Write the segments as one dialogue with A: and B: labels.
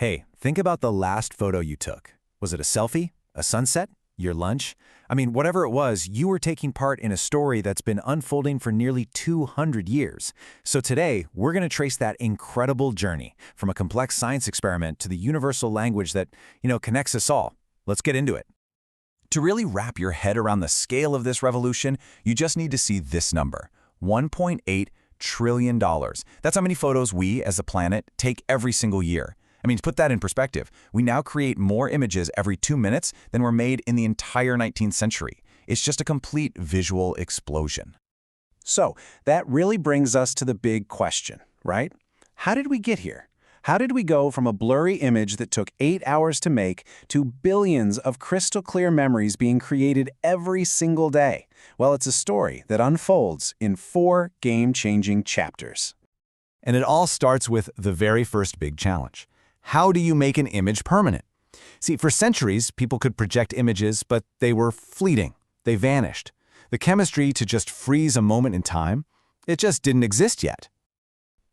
A: Hey, think about the last photo you took. Was it a selfie? A sunset? Your lunch? I mean, whatever it was, you were taking part in a story that's been unfolding for nearly 200 years. So today, we're going to trace that incredible journey from a complex science experiment to the universal language that, connects us all. Let's get into it. To really wrap your head around the scale of this revolution, you just need to see this number, $1.8 trillion. That's how many photos we, as a planet, take every single year. I mean, to put that in perspective, we now create more images every 2 minutes than were made in the entire 19th century. It's just a complete visual explosion.
B: So, that really brings us to the big question, right? How did we get here? How did we go from a blurry image that took 8 hours to make to billions of crystal-clear memories being created every single day? Well, it's a story that unfolds in 4 game-changing chapters.
A: And it all starts with the very first big challenge. How do you make an image permanent? See, for centuries, people could project images, but they were fleeting. They vanished. The chemistry to just freeze a moment in time, it just didn't exist yet.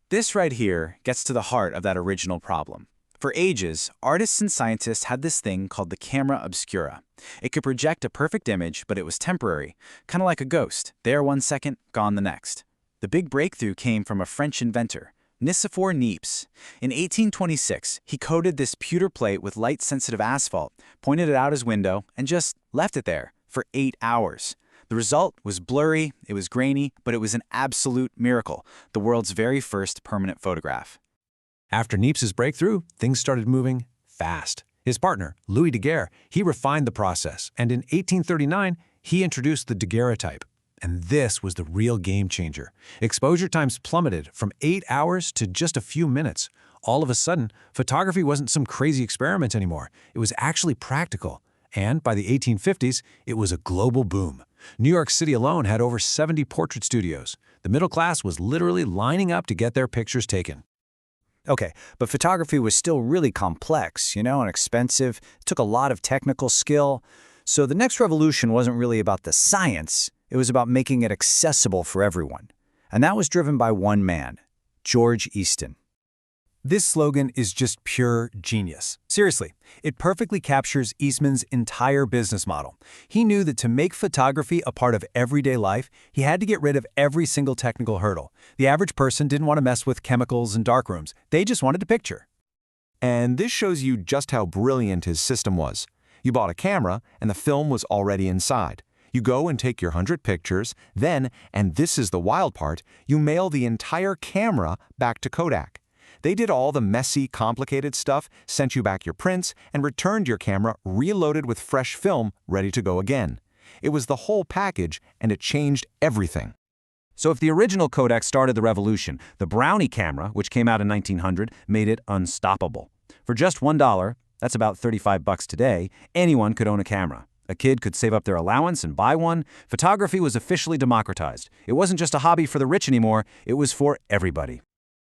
B: This right here gets to the heart of that original problem. For ages, artists and scientists had this thing called the camera obscura. It could project a perfect image, but it was temporary, kind of like a ghost, there 1 second, gone the next. The big breakthrough came from a French inventor, Nicephore Niepce. In 1826, he coated this pewter plate with light-sensitive asphalt, pointed it out his window, and just left it there for 8 hours. The result was blurry, it was grainy, but it was an absolute miracle, the world's very first permanent photograph.
A: After Niepce's breakthrough, things started moving fast. His partner, Louis Daguerre, he refined the process, and in 1839, he introduced the daguerreotype. And this was the real game changer. Exposure times plummeted from 8 hours to just a few minutes. All of a sudden, photography wasn't some crazy experiment anymore. It was actually practical. And by the 1850s, it was a global boom. New York City alone had over 70 portrait studios. The middle class was literally lining up to get their pictures taken.
C: Okay, but photography was still really complex, and expensive. It took a lot of technical skill. So the next revolution wasn't really about the science. It was about making it accessible for everyone. And that was driven by one man, George Easton.
A: This slogan is just pure genius. Seriously, it perfectly captures Eastman's entire business model. He knew that to make photography a part of everyday life, he had to get rid of every single technical hurdle. The average person didn't want to mess with chemicals and darkrooms. They just wanted a picture.
D: And this shows you just how brilliant his system was. You bought a camera, and the film was already inside. You go and take your 100 pictures, then, and this is the wild part, you mail the entire camera back to Kodak. They did all the messy, complicated stuff, sent you back your prints, and returned your camera reloaded with fresh film, ready to go again. It was the whole package, and it changed everything.
B: So if the original Kodak started the revolution, the Brownie camera, which came out in 1900, made it unstoppable. For just $1, that's about $35 today, anyone could own a camera. A kid could save up their allowance and buy one. Photography was officially democratized. It wasn't just a hobby for the rich anymore, it was for everybody.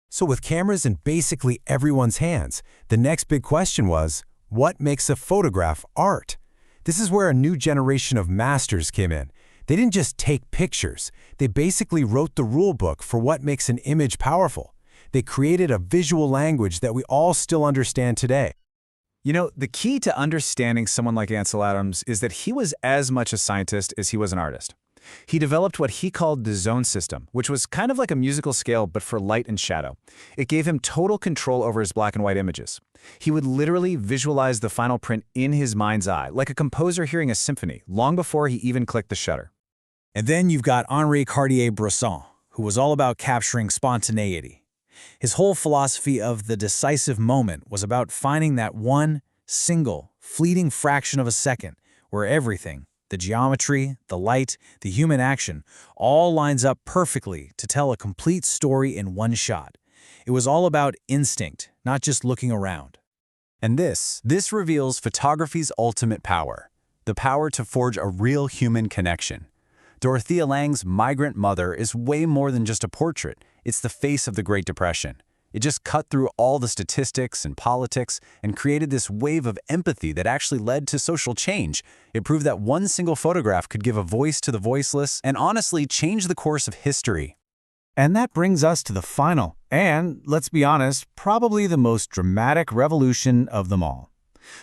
A: So with cameras in basically everyone's hands, the next big question was, what makes a photograph art? This is where a new generation of masters came in. They didn't just take pictures. They basically wrote the rule book for what makes an image powerful. They created a visual language that we all still understand today.
B: The key to understanding someone like Ansel Adams is that he was as much a scientist as he was an artist. He developed what he called the zone system, which was kind of like a musical scale but for light and shadow. It gave him total control over his black and white images. He would literally visualize the final print in his mind's eye, like a composer hearing a symphony, long before he even clicked the shutter.
C: And then you've got Henri Cartier-Bresson, who was all about capturing spontaneity. His whole philosophy of the decisive moment was about finding that one, single, fleeting fraction of a second where everything, the geometry, the light, the human action, all lines up perfectly to tell a complete story in one shot. It was all about instinct, not just looking around.
A: And this reveals photography's ultimate power, the power to forge a real human connection. Dorothea Lange's Migrant Mother is way more than just a portrait. It's the face of the Great Depression. It just cut through all the statistics and politics and created this wave of empathy that actually led to social change. It proved that one single photograph could give a voice to the voiceless and honestly change the course of history.
C: And that brings us to the final, and let's be honest, probably the most dramatic revolution of them all.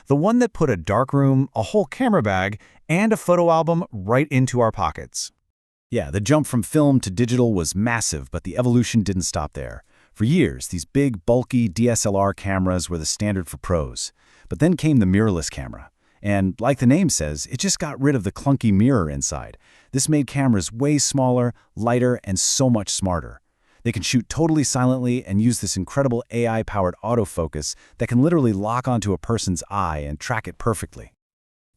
C: The one that put a darkroom, a whole camera bag, and a photo album right into our pockets.
B: Yeah, the jump from film to digital was massive, but the evolution didn't stop there. For years, these big, bulky DSLR cameras were the standard for pros. But then came the mirrorless camera. And like the name says, it just got rid of the clunky mirror inside. This made cameras way smaller, lighter, and so much smarter. They can shoot totally silently and use this incredible AI-powered autofocus that can literally lock onto a person's eye and track it perfectly.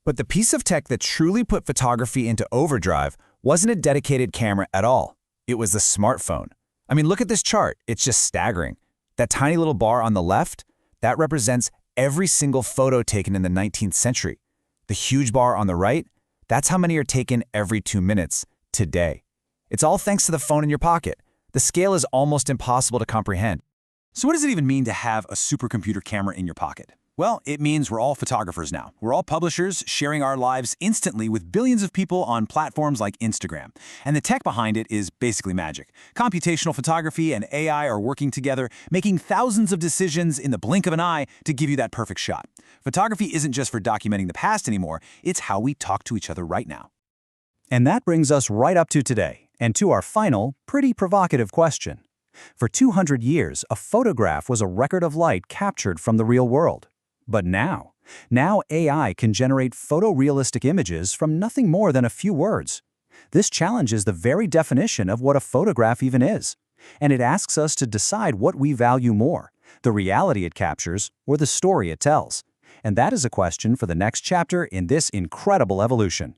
A: But the piece of tech that truly put photography into overdrive wasn't a dedicated camera at all. It was the smartphone. I mean, look at this chart. It's just staggering. That tiny little bar on the left, that represents every single photo taken in the 19th century. The huge bar on the right, that's how many are taken every 2 minutes today. It's all thanks to the phone in your pocket. The scale is almost impossible to comprehend.
E: So what does it even mean to have a supercomputer camera in your pocket? Well, it means we're all photographers now. We're all publishers sharing our lives instantly with billions of people on platforms like Instagram. And the tech behind it is basically magic. Computational photography and AI are working together, making thousands of decisions in the blink of an eye to give you that perfect shot. Photography isn't just for documenting the past anymore, it's how we talk to each other right now.
B: And that brings us right up to today, and to our final, pretty provocative question. For 200 years, a photograph was a record of light captured from the real world. But now AI can generate photorealistic images from nothing more than a few words. This challenges the very definition of what a photograph even is. And it asks us to decide what we value more, the reality it captures or the story it tells. And that is a question for the next chapter in this incredible evolution.